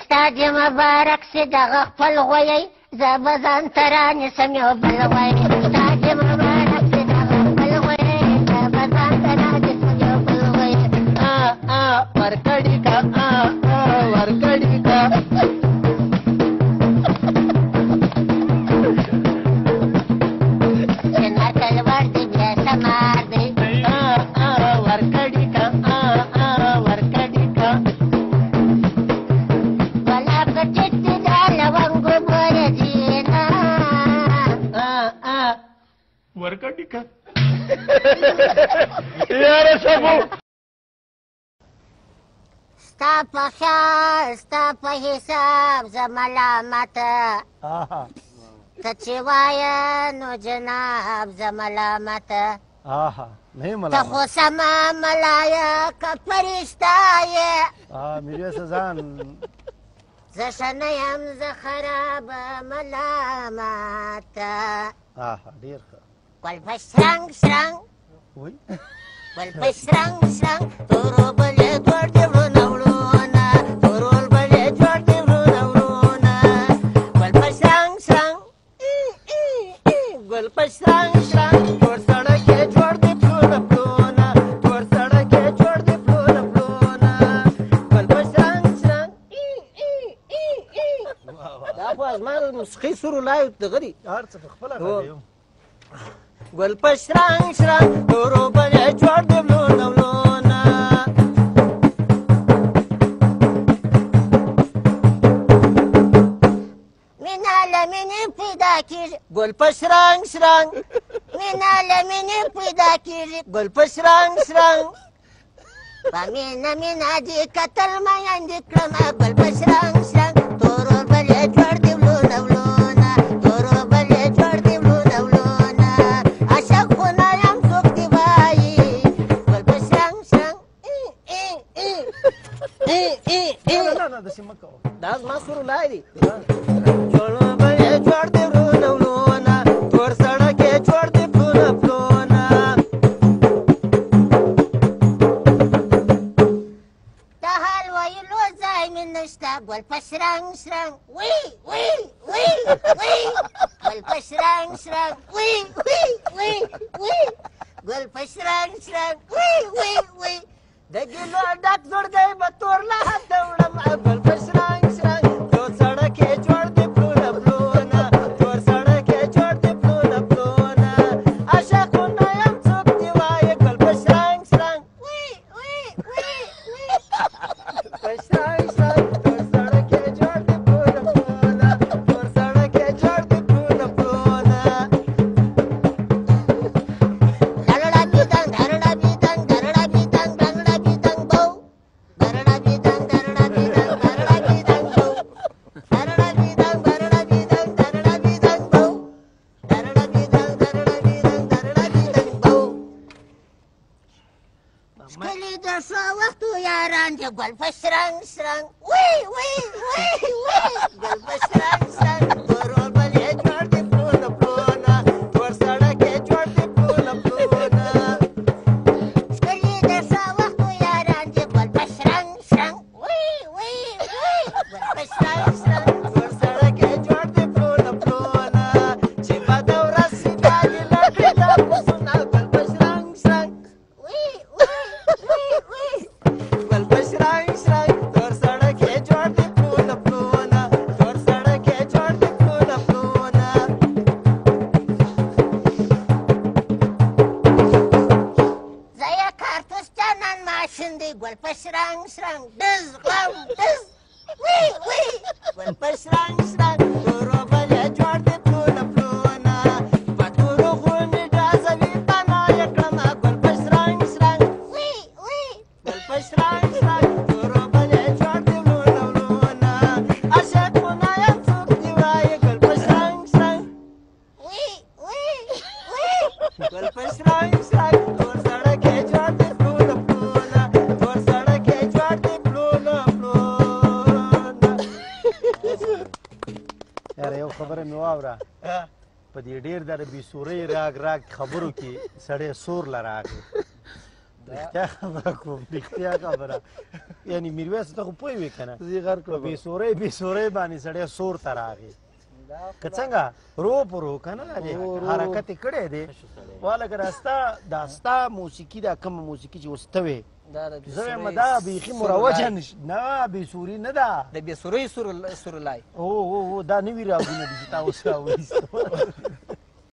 ستا دې مبارک سي دغه خپل غویی زه به ځان ته رانیسم یو بل غویی ستا دې مبارک سي دغه خپل غویی زه به ځان ته رانیسم یو بل غویی ورکړي که ورکړي که چې نکل ور دې بیا سمار دی ورکړي که ورکړي که ګلاب ټیټ دې دا لونګو ګوره دینا ورکړي که یاره سبو ستا په خیال ستا په حساب زه ملامته ته چې وایه نو جناب زه ملامته ته خو سمه ملایکه فرشته یې میرویس ځان زه ښه نه یم زه خرابه ملامته ډېر ښه ګل په شرنګ شرنګ ګل په شرنګ شرنګ تورو بلې جوړ دې وړونه وړونه تورول بلې جوړ دې وړونه وړونه ګل په شرنګ شرنګ ګل په شرنګ شرنګ تور سړک یې جوړ دې پلونه پلونه تور سړک یې جوړ دې پلونه پلونه ګل په شرنګ شرنګ دا خو زما د موسیقۍ سور لایو دغه دي هر څه په خپله غږ ګل په شرنګ شرنګ تورو بلې جوړ دې پلونه پلونه مینه له مینې پیدا کېږي ګل په شرنګ شرنګ مینه له مینې پیدا کېږي ګل په شرنګ شرنګ په مینه مینه دې کتل میندې کړمه ګل په شرنګ شرنګ تورو بلې جوړ دې وړونه وړونه تورو بلې جوړ دې وړونه وړونه عاشق خو نه یم څوک دې وایي ګل په شرنګ شرنګ نه داسې مه کوه دا زما سور لای دي جوړ بلې جوړ دې وړونه وړونه تور سړک یې جوړ دې پلونه پلونه د حال ویلو ځای مې نشته ګل په شرنګ شرنګ وی وی وی وی ګل په شرنګ شرنګ وی وی وی وی ګل په شرنګ شرنګ وی وی وی د ګلو ډک زړګی به تور له حده وړم ګل په شرنګ شرنګ تور سړک یې جوړ دې پلونه پلونه تور سړک یې جوړ دې پلونه پلونه عاشق خو نه یم څوک دې وایه ګل په شرنګ شرنګ وی وی وی وی په شرنګ شرنګ تور سړک یې جوړ دې پلونه پلونه تور سړک یې جوړ دې پلونه پلونه درړه بیدنګ درړه بیدنګ درړه بیدنګ درړه بیدنګ بو درړه بیدنګ درړه بیدنګ درړه بیدنګ بو درړه بیدنګ درړه بیدنګ درړه بیدنګ بو درړه بیدنګ درړه بیدنګ درړه بیدنګ بو ښکلي د ښو وختو یاران چې ګل په شرنګ شرنګ وی وی وی وی ګل په شرنګ شرنګ تورول بلې جوړ دې پلونه پلونه تور سړک یې جوړ دې پلونه پلونه ښکلي د ښو وختو یاران چې ګل په شرنګ شرنګ وی وی وی ګل په شرنګ شرنګ تور سړک یې جوړ دې پلونه پلونه چې بده ورځ شي بیا دې لټوي دا پسونه ګل په شرنګ شرنګ وی وی وی وی ګل په شرنګ شرنګ تور سړک یې جوړ دې پلونه پلونه تور سړک یې جوړ دې پلونه پلونه زه یې کارتوس جانان ماشین دی ګل په شرنګ شرنګ ډز غم ډز وی وی ګل په شرنګ شرنګ تورو بلې جوړ دې پلونه پلونه په تورو غرونې ډازوي پناه یې کړمه ګل په شرنګ شرنګ وی وی ګل په شرنګ شرنګ تورو بلې جوړ دې وړونه وړونه عاشق خو نه یم څوک دې وایه ګل په شرنګ شرنګ وی وی وی ګل په شرنګ شرنګ تور سړک یې جوړ دې پلونه پلونه تور سړک یې جوړ دې پلونه پلونه یاره یو خبره مې واوره په دې ډېر د بې سورۍ راګ راګ خبرو کې سړی سور له راغی رښتیا خبره کوم رښتیا خبره یعنی میرویس ته خو پوه وې که نه زه یې غر کړم بې سورۍ باندې سړی سور ته راغی که څنګه رو پرو که نه حرکت یې کړی دی والګه دا ستا موسیقي دا کومه موسیقي چې اوس ته وې زه وایم دا بیخي مروجه نه بېسوري نه ده د بېسورۍ سورلای او دا نوي راګونه دي چې تا اوس راوایستو